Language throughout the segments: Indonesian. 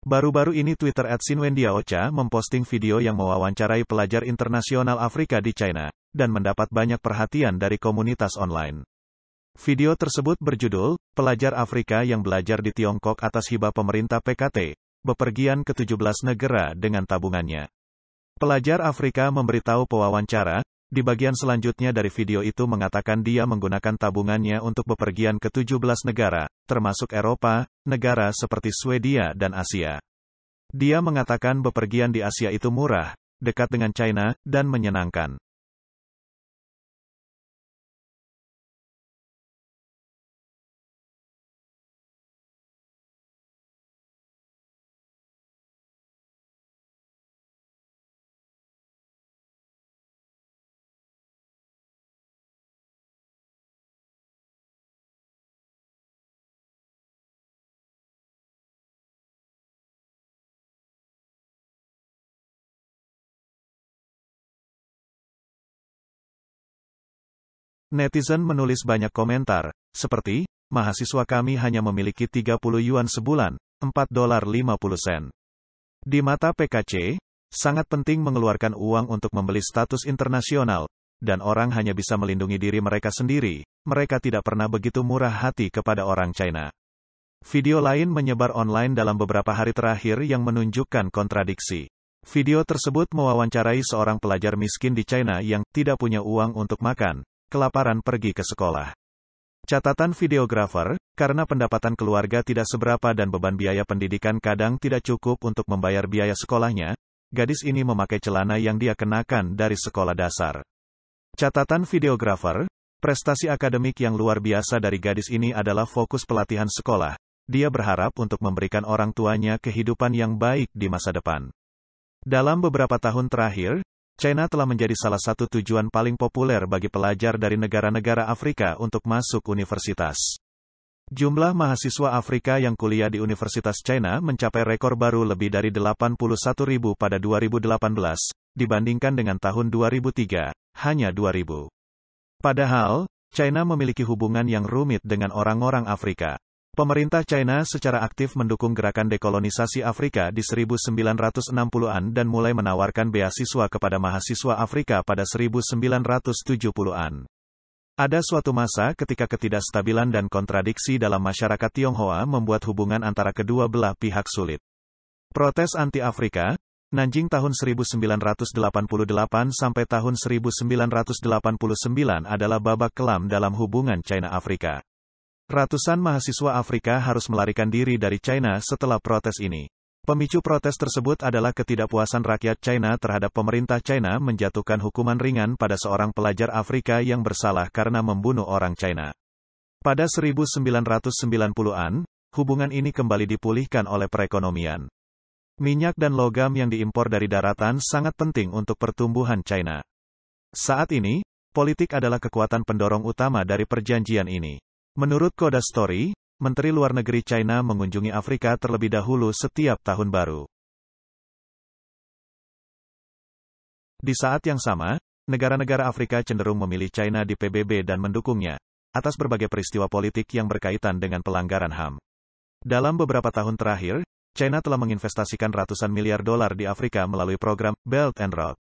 Baru-baru ini Twitter @Sinwendiaocha memposting video yang mewawancarai pelajar internasional Afrika di China, dan mendapat banyak perhatian dari komunitas online. Video tersebut berjudul, Pelajar Afrika yang belajar di Tiongkok atas hibah pemerintah PKT, bepergian ke 17 negara dengan tabungannya. Pelajar Afrika memberitahu pewawancara, di bagian selanjutnya dari video itu mengatakan dia menggunakan tabungannya untuk bepergian ke 17 negara, termasuk Eropa, negara seperti Swedia dan Asia. Dia mengatakan bepergian di Asia itu murah, dekat dengan China, dan menyenangkan. Netizen menulis banyak komentar, seperti, mahasiswa kami hanya memiliki 30 yuan sebulan, $4.50. Di mata PKC, sangat penting mengeluarkan uang untuk membeli status internasional, dan orang hanya bisa melindungi diri mereka sendiri, mereka tidak pernah begitu murah hati kepada orang China. Video lain menyebar online dalam beberapa hari terakhir yang menunjukkan kontradiksi. Video tersebut mewawancarai seorang pelajar miskin di China yang tidak punya uang untuk makan, kelaparan pergi ke sekolah. Catatan videografer, karena pendapatan keluarga tidak seberapa dan beban biaya pendidikan kadang tidak cukup untuk membayar biaya sekolahnya, gadis ini memakai celana yang dia kenakan dari sekolah dasar. Catatan videografer, prestasi akademik yang luar biasa dari gadis ini adalah fokus pelatihan sekolah. Dia berharap untuk memberikan orang tuanya kehidupan yang baik di masa depan. Dalam beberapa tahun terakhir, China telah menjadi salah satu tujuan paling populer bagi pelajar dari negara-negara Afrika untuk masuk universitas. Jumlah mahasiswa Afrika yang kuliah di Universitas China mencapai rekor baru lebih dari 81.000 pada 2018, dibandingkan dengan tahun 2003, hanya 2.000. Padahal, China memiliki hubungan yang rumit dengan orang-orang Afrika. Pemerintah China secara aktif mendukung gerakan dekolonisasi Afrika di 1960-an dan mulai menawarkan beasiswa kepada mahasiswa Afrika pada 1970-an. Ada suatu masa ketika ketidakstabilan dan kontradiksi dalam masyarakat Tionghoa membuat hubungan antara kedua belah pihak sulit. Protes anti-Afrika, Nanjing tahun 1988 sampai tahun 1989 adalah babak kelam dalam hubungan China-Afrika. Ratusan mahasiswa Afrika harus melarikan diri dari China setelah protes ini. Pemicu protes tersebut adalah ketidakpuasan rakyat China terhadap pemerintah China menjatuhkan hukuman ringan pada seorang pelajar Afrika yang bersalah karena membunuh orang China. Pada 1990-an, hubungan ini kembali dipulihkan oleh perekonomian. Minyak dan logam yang diimpor dari daratan sangat penting untuk pertumbuhan China. Saat ini, politik adalah kekuatan pendorong utama dari perjanjian ini. Menurut Koda Story, Menteri Luar Negeri China mengunjungi Afrika terlebih dahulu setiap tahun baru. Di saat yang sama, negara-negara Afrika cenderung memilih China di PBB dan mendukungnya, atas berbagai peristiwa politik yang berkaitan dengan pelanggaran HAM. Dalam beberapa tahun terakhir, China telah menginvestasikan ratusan miliar dolar di Afrika melalui program Belt and Road.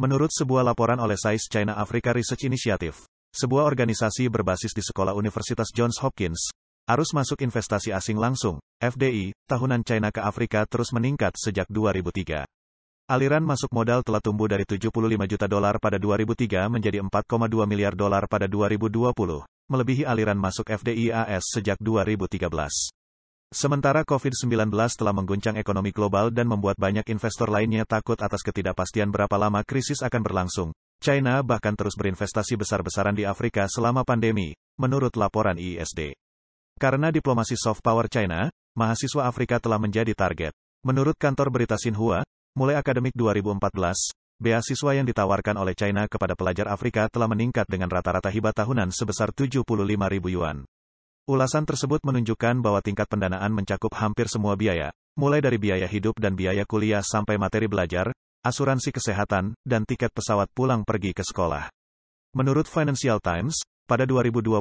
Menurut sebuah laporan oleh SAIS China Africa Research Initiative, sebuah organisasi berbasis di Sekolah Universitas Johns Hopkins, arus masuk investasi asing langsung, FDI, tahunan China ke Afrika terus meningkat sejak 2003. Aliran masuk modal telah tumbuh dari 75 juta dolar pada 2003 menjadi 4,2 miliar dolar pada 2020, melebihi aliran masuk FDI AS sejak 2013. Sementara COVID-19 telah mengguncang ekonomi global dan membuat banyak investor lainnya takut atas ketidakpastian berapa lama krisis akan berlangsung, China bahkan terus berinvestasi besar-besaran di Afrika selama pandemi, menurut laporan IISD. Karena diplomasi soft power China, mahasiswa Afrika telah menjadi target. Menurut kantor berita Xinhua, mulai akademik 2014, beasiswa yang ditawarkan oleh China kepada pelajar Afrika telah meningkat dengan rata-rata hibah tahunan sebesar 75.000 yuan. Ulasan tersebut menunjukkan bahwa tingkat pendanaan mencakup hampir semua biaya, mulai dari biaya hidup dan biaya kuliah sampai materi belajar, asuransi kesehatan, dan tiket pesawat pulang pergi ke sekolah. Menurut Financial Times, pada 2020,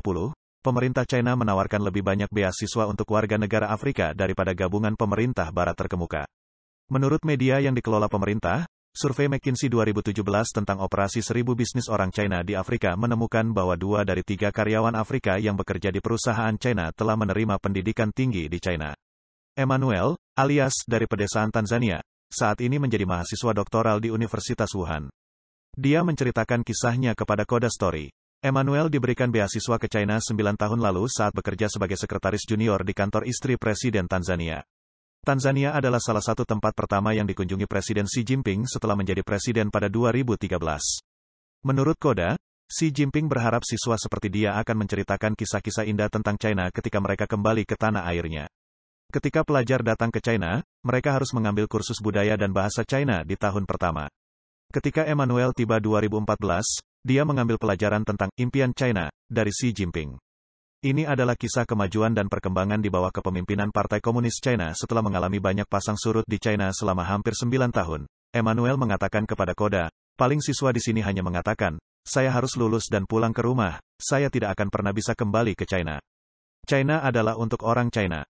pemerintah China menawarkan lebih banyak beasiswa untuk warga negara Afrika daripada gabungan pemerintah barat terkemuka. Menurut media yang dikelola pemerintah, survei McKinsey 2017 tentang operasi 1000 bisnis orang China di Afrika menemukan bahwa 2 dari 3 karyawan Afrika yang bekerja di perusahaan China telah menerima pendidikan tinggi di China. Emmanuel, alias dari pedesaan Tanzania, saat ini menjadi mahasiswa doktoral di Universitas Wuhan. Dia menceritakan kisahnya kepada Koda Story. Emmanuel diberikan beasiswa ke China 9 tahun lalu saat bekerja sebagai sekretaris junior di kantor istri Presiden Tanzania. Tanzania adalah salah satu tempat pertama yang dikunjungi Presiden Xi Jinping setelah menjadi presiden pada 2013. Menurut Koda, Xi Jinping berharap siswa seperti dia akan menceritakan kisah-kisah indah tentang China ketika mereka kembali ke tanah airnya. Ketika pelajar datang ke China, mereka harus mengambil kursus budaya dan bahasa China di tahun pertama. Ketika Emmanuel tiba 2014, dia mengambil pelajaran tentang impian China dari Xi Jinping. Ini adalah kisah kemajuan dan perkembangan di bawah kepemimpinan Partai Komunis China setelah mengalami banyak pasang surut di China selama hampir 9 tahun. Emmanuel mengatakan kepada Koda, paling siswa di sini hanya mengatakan, saya harus lulus dan pulang ke rumah, saya tidak akan pernah bisa kembali ke China. China adalah untuk orang China.